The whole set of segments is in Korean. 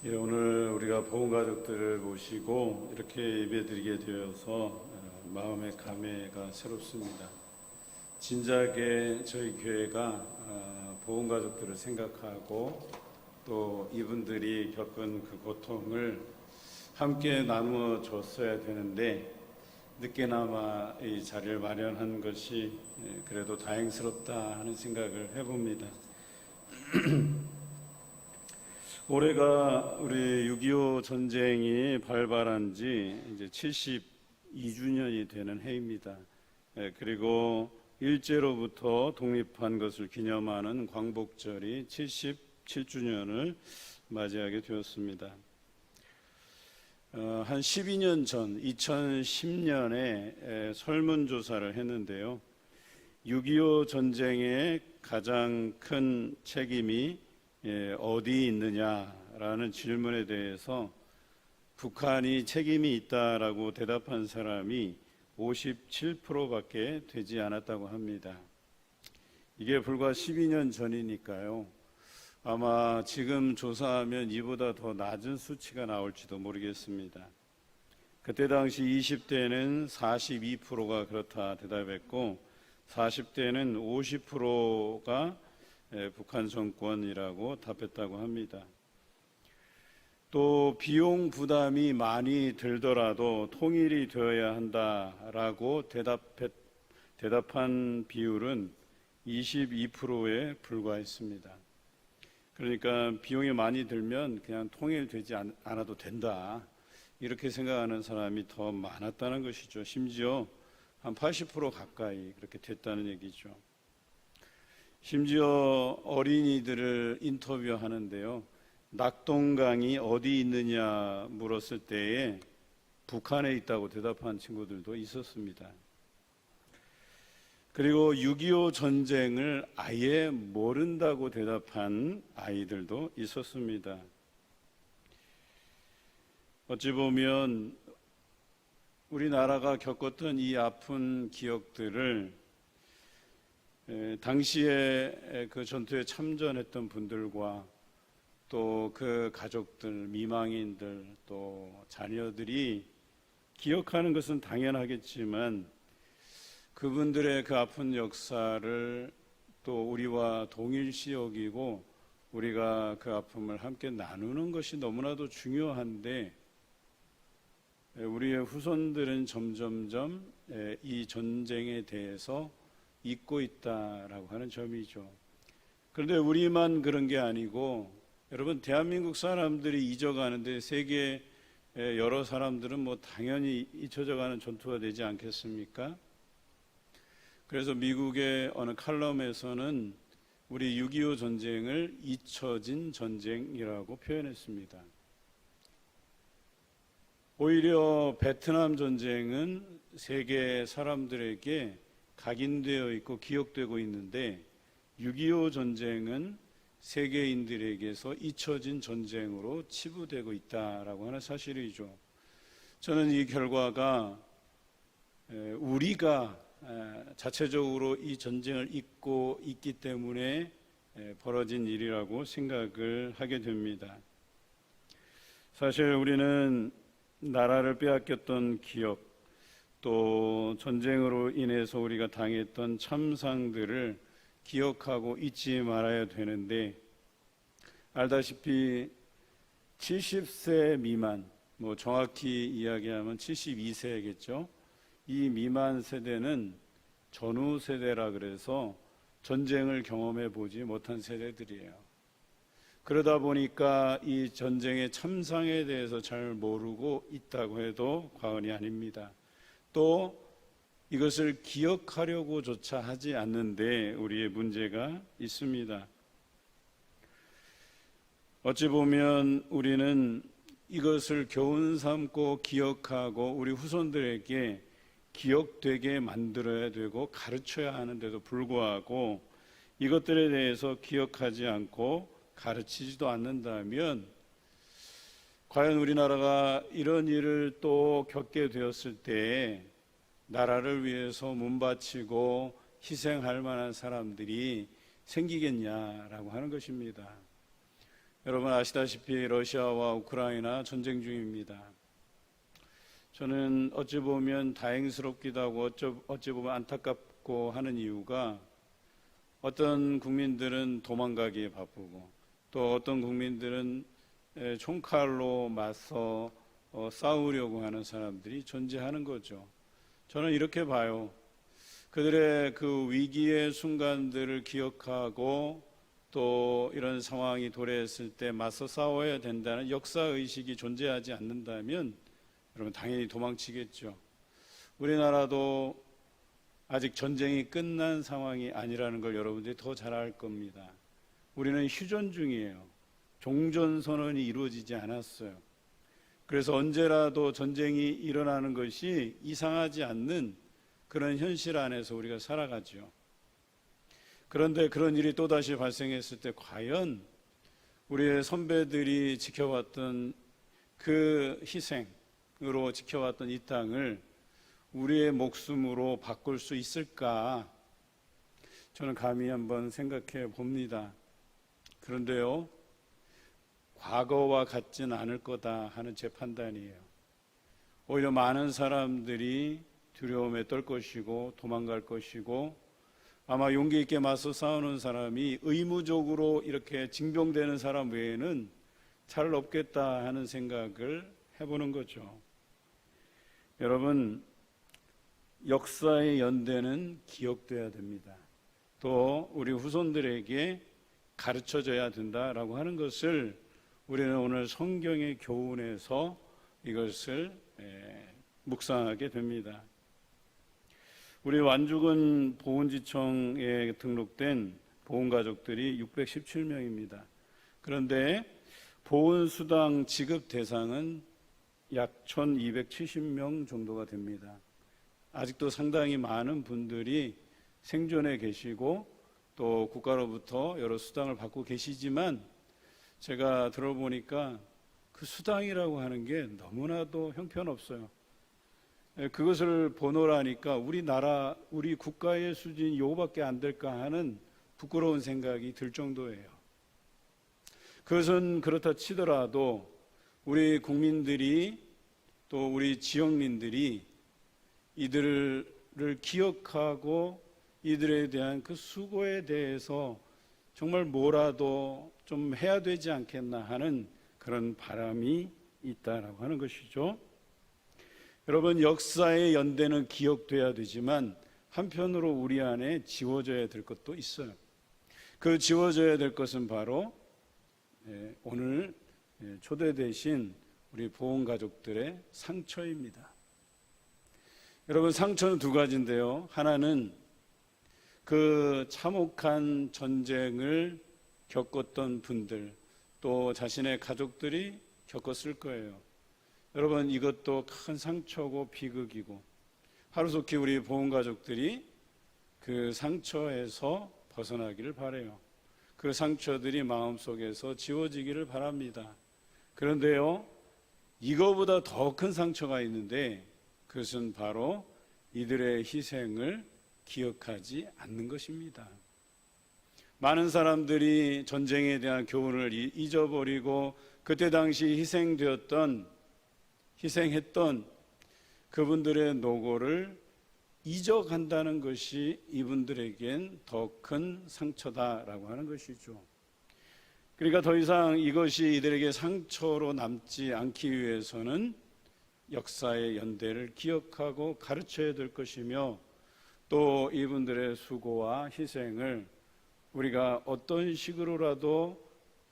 예, 오늘 우리가 보험 가족들을 모시고 이렇게 예배드리게 되어서 마음의 감회가 새롭습니다. 진작에 저희 교회가 보험 가족들을 생각하고 또 이분들이 겪은 그 고통을 함께 나누어 줬어야 되는데 늦게나마 이 자리를 마련한 것이 그래도 다행스럽다 하는 생각을 해봅니다. 올해가 우리 6.25 전쟁이 발발한 지 이제 72주년이 되는 해입니다. 그리고 일제로부터 독립한 것을 기념하는 광복절이 77주년을 맞이하게 되었습니다. 한 12년 전 2010년에 설문조사를 했는데요. 6.25 전쟁의 가장 큰 책임이 어디 있느냐라는 질문에 대해서 북한이 책임이 있다라고 대답한 사람이 57%밖에 되지 않았다고 합니다. 이게 불과 12년 전이니까요. 아마 지금 조사하면 이보다 더 낮은 수치가 나올지도 모르겠습니다. 그때 당시 20대는 42%가 그렇다 대답했고 40대는 50%가 북한 정권이라고 답했다고 합니다. 또 비용 부담이 많이 들더라도 통일이 되어야 한다라고 대답한 비율은 22%에 불과했습니다. 그러니까 비용이 많이 들면 그냥 통일되지 않아도 된다 이렇게 생각하는 사람이 더 많았다는 것이죠. 심지어 한 80% 가까이 그렇게 됐다는 얘기죠. 심지어 어린이들을 인터뷰하는데요. 낙동강이 어디 있느냐 물었을 때에 북한에 있다고 대답한 친구들도 있었습니다. 그리고 6.25 전쟁을 아예 모른다고 대답한 아이들도 있었습니다. 어찌 보면 우리나라가 겪었던 이 아픈 기억들을 당시에 그 전투에 참전했던 분들과 또 그 가족들, 미망인들, 또 자녀들이 기억하는 것은 당연하겠지만 그분들의 그 아픈 역사를 또 우리와 동일시 여기고 우리가 그 아픔을 함께 나누는 것이 너무나도 중요한데 우리의 후손들은 점점점 이 전쟁에 대해서 잊고 있다라고 하는 점이죠. 그런데 우리만 그런 게 아니고 여러분 대한민국 사람들이 잊어가는데 세계 여러 사람들은 뭐 당연히 잊혀져가는 전투가 되지 않겠습니까? 그래서 미국의 어느 칼럼에서는 우리 6.25 전쟁을 잊혀진 전쟁이라고 표현했습니다. 오히려 베트남 전쟁은 세계 사람들에게 각인되어 있고 기억되고 있는데 6.25 전쟁은 세계인들에게서 잊혀진 전쟁으로 치부되고 있다라고 하는 사실이죠. 저는 이 결과가 우리가 자체적으로 이 전쟁을 잊고 있기 때문에 벌어진 일이라고 생각을 하게 됩니다. 사실 우리는 나라를 빼앗겼던 기억, 또 전쟁으로 인해서 우리가 당했던 참상들을 기억하고 잊지 말아야 되는데 알다시피 70세 미만, 뭐 정확히 이야기하면 72세겠죠. 이 미만 세대는 전후 세대라 그래서 전쟁을 경험해 보지 못한 세대들이에요. 그러다 보니까 이 전쟁의 참상에 대해서 잘 모르고 있다고 해도 과언이 아닙니다. 또 이것을 기억하려고조차 하지 않는데 우리의 문제가 있습니다. 어찌 보면 우리는 이것을 교훈 삼고 기억하고 우리 후손들에게 기억되게 만들어야 되고 가르쳐야 하는데도 불구하고 이것들에 대해서 기억하지 않고 가르치지도 않는다면 과연 우리나라가 이런 일을 또 겪게 되었을 때 나라를 위해서 몸바치고 희생할 만한 사람들이 생기겠냐라고 하는 것입니다. 여러분 아시다시피 러시아와 우크라이나 전쟁 중입니다. 저는 어찌 보면 다행스럽기도 하고 어찌 보면 안타깝고 하는 이유가 어떤 국민들은 도망가기에 바쁘고 또 어떤 국민들은 총칼로 맞서 싸우려고 하는 사람들이 존재하는 거죠. 저는 이렇게 봐요. 그들의 그 위기의 순간들을 기억하고 또 이런 상황이 도래했을 때 맞서 싸워야 된다는 역사의식이 존재하지 않는다면 여러분 당연히 도망치겠죠. 우리나라도 아직 전쟁이 끝난 상황이 아니라는 걸 여러분들이 더 잘 알 겁니다. 우리는 휴전 중이에요. 종전선언이 이루어지지 않았어요. 그래서 언제라도 전쟁이 일어나는 것이 이상하지 않는 그런 현실 안에서 우리가 살아가죠. 그런데 그런 일이 또다시 발생했을 때 과연 우리의 선배들이 지켜왔던 그 희생으로 지켜왔던 이 땅을 우리의 목숨으로 바꿀 수 있을까? 저는 감히 한번 생각해 봅니다. 그런데요, 과거와 같지는 않을 거다 하는 제 판단이에요. 오히려 많은 사람들이 두려움에 떨 것이고 도망갈 것이고 아마 용기 있게 맞서 싸우는 사람이 의무적으로 이렇게 징병되는 사람 외에는 잘 없겠다 하는 생각을 해보는 거죠. 여러분, 역사의 연대는 기억돼야 됩니다. 또 우리 후손들에게 가르쳐져야 된다라고 하는 것을 우리는 오늘 성경의 교훈에서 이것을 묵상하게 됩니다. 우리 완주군 보훈지청에 등록된 보훈가족들이 617명입니다. 그런데 보훈수당 지급 대상은 약 1270명 정도가 됩니다. 아직도 상당히 많은 분들이 생존해 계시고 또 국가로부터 여러 수당을 받고 계시지만 제가 들어보니까 그 수당이라고 하는 게 너무나도 형편없어요. 그것을 보노라니까 우리나라, 우리 국가의 수준이 요거밖에 안 될까 하는 부끄러운 생각이 들 정도예요. 그것은 그렇다 치더라도 우리 국민들이 또 우리 지역민들이 이들을 기억하고 이들에 대한 그 수고에 대해서 정말 뭐라도 좀 해야 되지 않겠나 하는 그런 바람이 있다라고 하는 것이죠. 여러분, 역사의 연대는 기억돼야 되지만 한편으로 우리 안에 지워져야 될 것도 있어요. 그 지워져야 될 것은 바로 오늘 초대되신 우리 보훈가족들의 상처입니다. 여러분, 상처는 두 가지인데요. 하나는 그 참혹한 전쟁을 겪었던 분들, 또 자신의 가족들이 겪었을 거예요. 여러분, 이것도 큰 상처고 비극이고 하루속히 우리 보훈가족들이 그 상처에서 벗어나기를 바라요. 그 상처들이 마음속에서 지워지기를 바랍니다. 그런데요, 이거보다 더 큰 상처가 있는데 그것은 바로 이들의 희생을 기억하지 않는 것입니다. 많은 사람들이 전쟁에 대한 교훈을 잊어버리고 그때 당시 희생했던 그분들의 노고를 잊어간다는 것이 이분들에겐 더 큰 상처다라고 하는 것이죠. 그러니까 더 이상 이것이 이들에게 상처로 남지 않기 위해서는 역사의 연대를 기억하고 가르쳐야 될 것이며 또 이분들의 수고와 희생을 우리가 어떤 식으로라도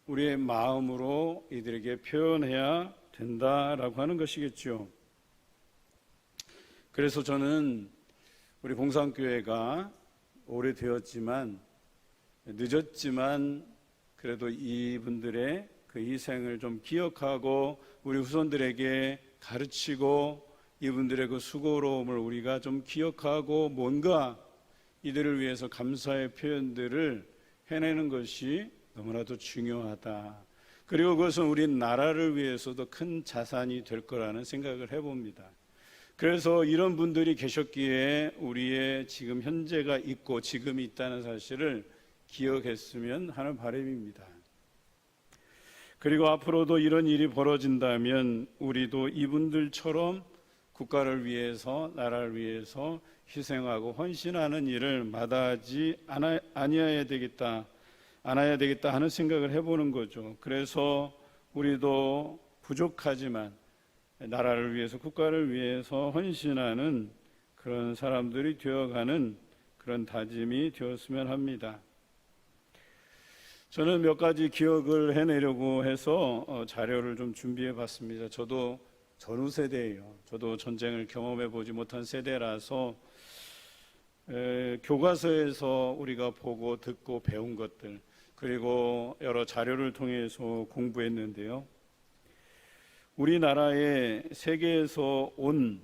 우리의 마음으로 이들에게 표현해야 된다라고 하는 것이겠죠. 그래서 저는 우리 봉산교회가 오래되었지만 늦었지만 그래도 이분들의 그 희생을 좀 기억하고 우리 후손들에게 가르치고 이분들의 그 수고로움을 우리가 좀 기억하고 뭔가 이들을 위해서 감사의 표현들을 해내는 것이 너무나도 중요하다. 그리고 그것은 우리 나라를 위해서도 큰 자산이 될 거라는 생각을 해봅니다. 그래서 이런 분들이 계셨기에 우리의 지금 현재가 있고 지금이 있다는 사실을 기억했으면 하는 바람입니다. 그리고 앞으로도 이런 일이 벌어진다면 우리도 이분들처럼 국가를 위해서, 나라를 위해서 희생하고 헌신하는 일을 마다하지 않아야 되겠다 하는 생각을 해보는 거죠. 그래서 우리도 부족하지만 나라를 위해서, 국가를 위해서 헌신하는 그런 사람들이 되어가는 그런 다짐이 되었으면 합니다. 저는 몇 가지 기억을 해내려고 해서 자료를 좀 준비해 봤습니다. 저도 전후 세대예요. 저도 전쟁을 경험해 보지 못한 세대라서 교과서에서 우리가 보고 듣고 배운 것들, 그리고 여러 자료를 통해서 공부했는데요. 우리나라에 세계에서 온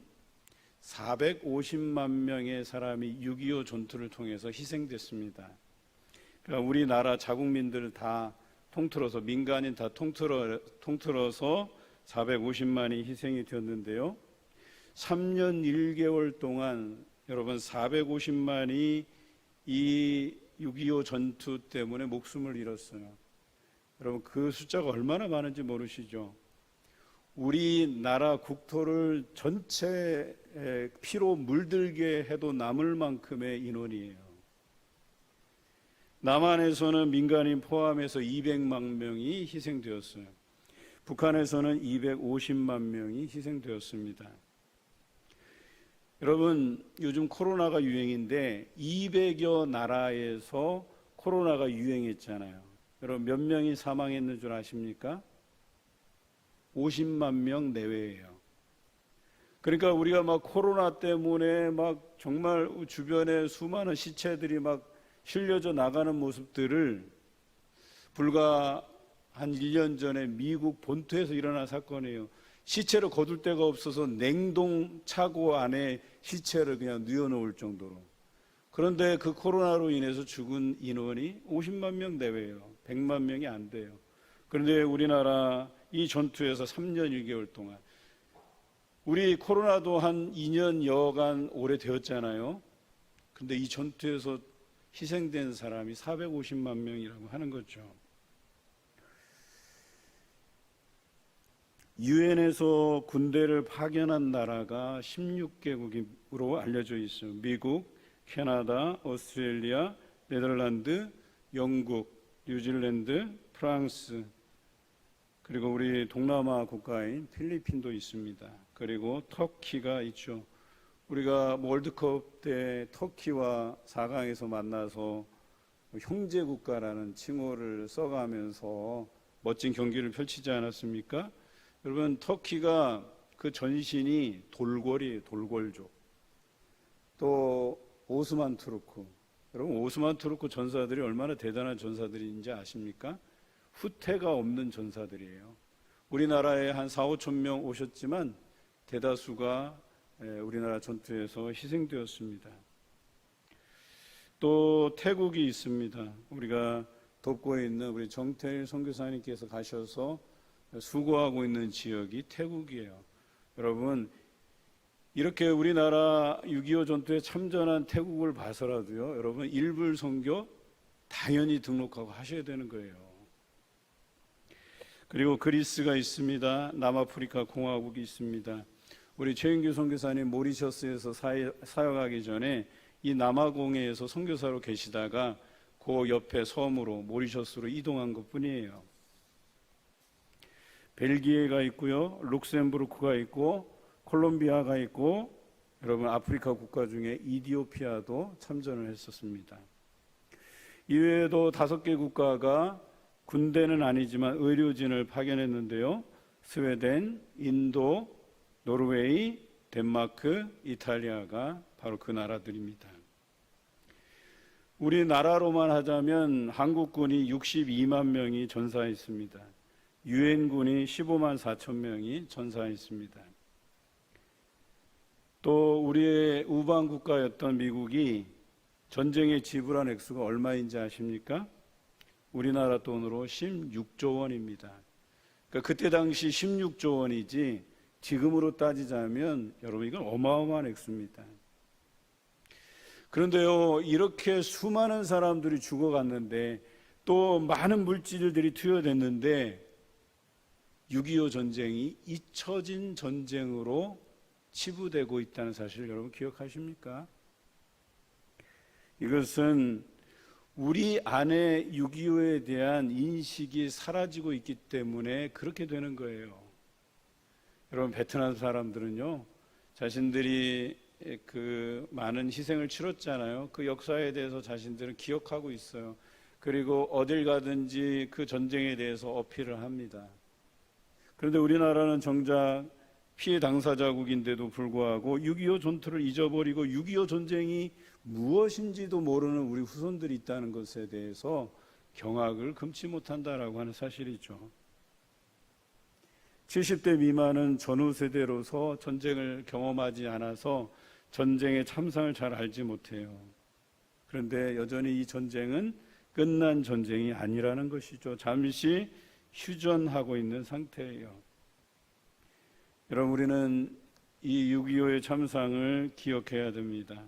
450만 명의 사람이 6.25 전투를 통해서 희생됐습니다. 그러니까 우리나라 자국민들을 다 통틀어서, 민간인 다 통틀어서 450만이 희생이 되었는데요. 3년 1개월 동안 여러분 450만이 이 6.25 전투 때문에 목숨을 잃었어요. 여러분 그 숫자가 얼마나 많은지 모르시죠? 우리나라 국토를 전체 피로 물들게 해도 남을 만큼의 인원이에요. 남한에서는 민간인 포함해서 200만 명이 희생되었어요. 북한에서는 250만 명이 희생되었습니다. 여러분 요즘 코로나가 유행인데 200여 나라에서 코로나가 유행했잖아요. 여러분 몇 명이 사망했는 줄 아십니까? 50만 명 내외예요. 그러니까 우리가 막 코로나 때문에 막 정말 주변에 수많은 시체들이 막 실려져 나가는 모습들을 불과 한 1년 전에 미국 본토에서 일어난 사건이에요. 시체를 거둘 데가 없어서 냉동 차고 안에 시체를 그냥 뉘어놓을 정도로. 그런데 그 코로나로 인해서 죽은 인원이 50만 명 내외예요. 100만 명이 안 돼요. 그런데 우리나라 이 전투에서 3년 1개월 동안, 우리 코로나도 한 2년 여간 오래되었잖아요. 근데 이 전투에서 희생된 사람이 450만 명이라고 하는 거죠. 유엔에서 군대를 파견한 나라가 16개국으로 알려져 있어요. 미국, 캐나다, 오스트레일리아, 네덜란드, 영국, 뉴질랜드, 프랑스, 그리고 우리 동남아 국가인 필리핀도 있습니다. 그리고 터키가 있죠. 우리가 월드컵 때 터키와 4강에서 만나서 형제국가라는 칭호를 써가면서 멋진 경기를 펼치지 않았습니까? 여러분 터키가 그 전신이 돌궐이에요. 돌궐족. 또 오스만 투르크. 여러분 오스만 투르크 전사들이 얼마나 대단한 전사들인지 아십니까? 후퇴가 없는 전사들이에요. 우리나라에 한 4, 5천 명 오셨지만 대다수가 우리나라 전투에서 희생되었습니다. 또 태국이 있습니다. 우리가 돕고 있는 우리 정태일 선교사님께서 가셔서 수고하고 있는 지역이 태국이에요. 여러분 이렇게 우리나라 6.25 전투에 참전한 태국을 봐서라도요, 여러분 일불 선교 당연히 등록하고 하셔야 되는 거예요. 그리고 그리스가 있습니다. 남아프리카 공화국이 있습니다. 우리 최인규 선교사님 모리셔스에서 사역하기 전에 이 남아공에서 선교사로 계시다가 그 옆에 섬으로 모리셔스로 이동한 것뿐이에요. 벨기에가 있고요, 룩셈부르크가 있고, 콜롬비아가 있고, 여러분 아프리카 국가 중에 이디오피아도 참전을 했었습니다. 이외에도 5개 국가가 군대는 아니지만 의료진을 파견했는데요. 스웨덴, 인도, 노르웨이, 덴마크, 이탈리아가 바로 그 나라들입니다. 우리나라로만 하자면 한국군이 62만 명이 전사했습니다. 유엔군이 15만 4천 명이 전사했습니다. 또 우리의 우방 국가였던 미국이 전쟁에 지불한 액수가 얼마인지 아십니까? 우리나라 돈으로 16조 원입니다. 그러니까 그때 당시 16조 원이지 지금으로 따지자면 여러분 이건 어마어마한 액수입니다. 그런데요, 이렇게 수많은 사람들이 죽어갔는데 또 많은 물질들이 투여됐는데 6.25 전쟁이 잊혀진 전쟁으로 치부되고 있다는 사실을 여러분 기억하십니까? 이것은 우리 안에 6.25에 대한 인식이 사라지고 있기 때문에 그렇게 되는 거예요. 여러분, 베트남 사람들은요, 자신들이 그 많은 희생을 치렀잖아요. 그 역사에 대해서 자신들은 기억하고 있어요. 그리고 어딜 가든지 그 전쟁에 대해서 어필을 합니다. 그런데 우리나라는 정작 피해 당사자국인데도 불구하고 6.25 전투를 잊어버리고 6.25 전쟁이 무엇인지도 모르는 우리 후손들이 있다는 것에 대해서 경악을 금치 못한다라고 하는 사실이죠. 70대 미만은 전후 세대로서 전쟁을 경험하지 않아서 전쟁의 참상을 잘 알지 못해요. 그런데 여전히 이 전쟁은 끝난 전쟁이 아니라는 것이죠. 잠시 휴전하고 있는 상태예요. 여러분, 우리는 이 6.25의 참상을 기억해야 됩니다.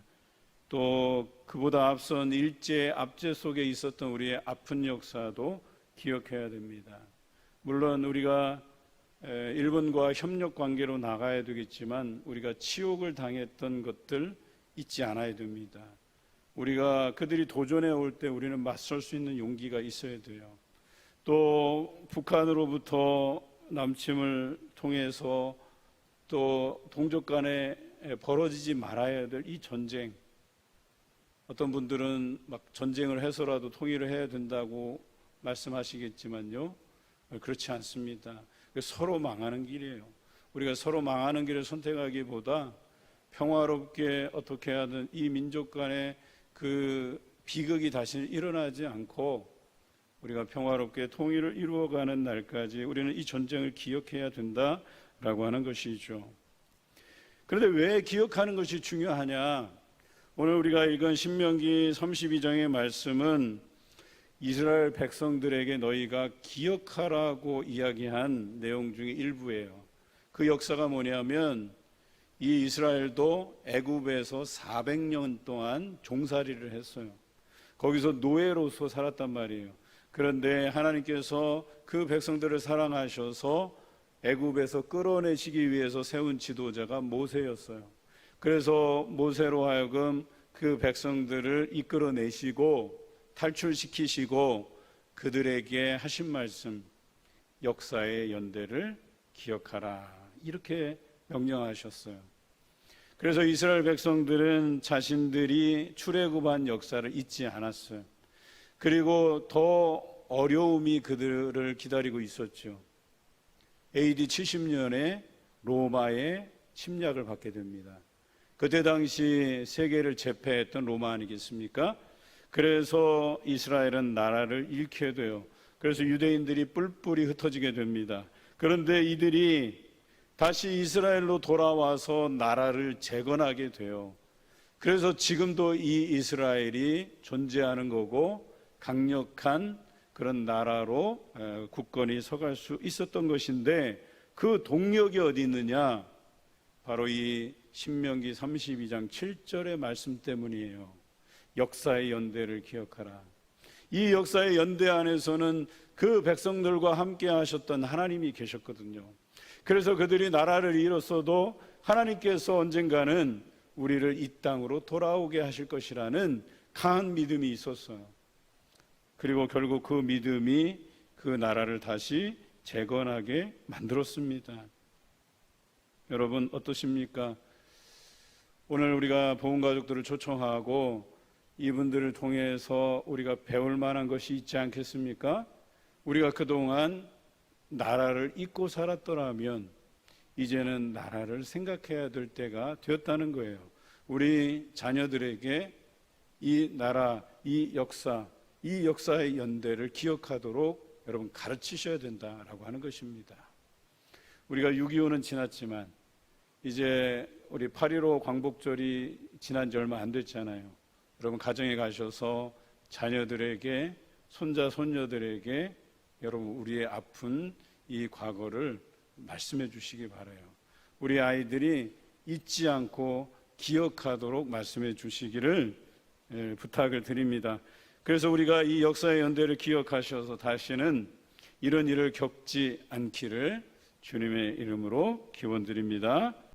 또 그보다 앞선 일제 압제 속에 있었던 우리의 아픈 역사도 기억해야 됩니다. 물론 우리가 일본과 협력 관계로 나가야 되겠지만 우리가 치욕을 당했던 것들 잊지 않아야 됩니다. 우리가 그들이 도전해 올 때 우리는 맞설 수 있는 용기가 있어야 돼요. 또 북한으로부터 남침을 통해서 또 동족 간에 벌어지지 말아야 될 이 전쟁, 어떤 분들은 막 전쟁을 해서라도 통일을 해야 된다고 말씀하시겠지만요, 그렇지 않습니다. 서로 망하는 길이에요. 우리가 서로 망하는 길을 선택하기보다 평화롭게 어떻게 하든 이 민족 간의 그 비극이 다시 일어나지 않고 우리가 평화롭게 통일을 이루어가는 날까지 우리는 이 전쟁을 기억해야 된다라고 하는 것이죠. 그런데 왜 기억하는 것이 중요하냐? 오늘 우리가 읽은 신명기 32장의 말씀은 이스라엘 백성들에게 너희가 기억하라고 이야기한 내용 중에 일부예요. 그 역사가 뭐냐면 이 이스라엘도 애굽에서 400년 동안 종살이를 했어요. 거기서 노예로서 살았단 말이에요. 그런데 하나님께서 그 백성들을 사랑하셔서 애굽에서 끌어내시기 위해서 세운 지도자가 모세였어요. 그래서 모세로 하여금 그 백성들을 이끌어내시고 탈출시키시고 그들에게 하신 말씀, 역사의 연대를 기억하라, 이렇게 명령하셨어요. 그래서 이스라엘 백성들은 자신들이 출애굽한 역사를 잊지 않았어요. 그리고 더 어려움이 그들을 기다리고 있었죠. AD 70년에 로마의 침략을 받게 됩니다. 그때 당시 세계를 제패했던 로마 아니겠습니까? 그래서 이스라엘은 나라를 잃게 돼요. 그래서 유대인들이 뿔뿔이 흩어지게 됩니다. 그런데 이들이 다시 이스라엘로 돌아와서 나라를 재건하게 돼요. 그래서 지금도 이 이스라엘이 존재하는 거고 강력한 그런 나라로 굳건히 서갈 수 있었던 것인데 그 동력이 어디 있느냐? 바로 이 신명기 32장 7절의 말씀 때문이에요. 역사의 연대를 기억하라. 이 역사의 연대 안에서는 그 백성들과 함께 하셨던 하나님이 계셨거든요. 그래서 그들이 나라를 잃었어도 하나님께서 언젠가는 우리를 이 땅으로 돌아오게 하실 것이라는 강한 믿음이 있었어요. 그리고 결국 그 믿음이 그 나라를 다시 재건하게 만들었습니다. 여러분 어떠십니까? 오늘 우리가 보훈가족들을 초청하고 이분들을 통해서 우리가 배울 만한 것이 있지 않겠습니까? 우리가 그동안 나라를 잊고 살았더라면 이제는 나라를 생각해야 될 때가 되었다는 거예요. 우리 자녀들에게 이 나라, 이 역사의 연대를 기억하도록 여러분 가르치셔야 된다라고 하는 것입니다. 우리가 6.25는 지났지만 이제 우리 8.15 광복절이 지난 지 얼마 안 됐잖아요. 여러분 가정에 가셔서 자녀들에게, 손자 손녀들에게 여러분 우리의 아픈 이 과거를 말씀해 주시기 바라요. 우리 아이들이 잊지 않고 기억하도록 말씀해 주시기를 부탁을 드립니다. 그래서 우리가 이 역사의 연대를 기억하셔서 다시는 이런 일을 겪지 않기를 주님의 이름으로 기원드립니다.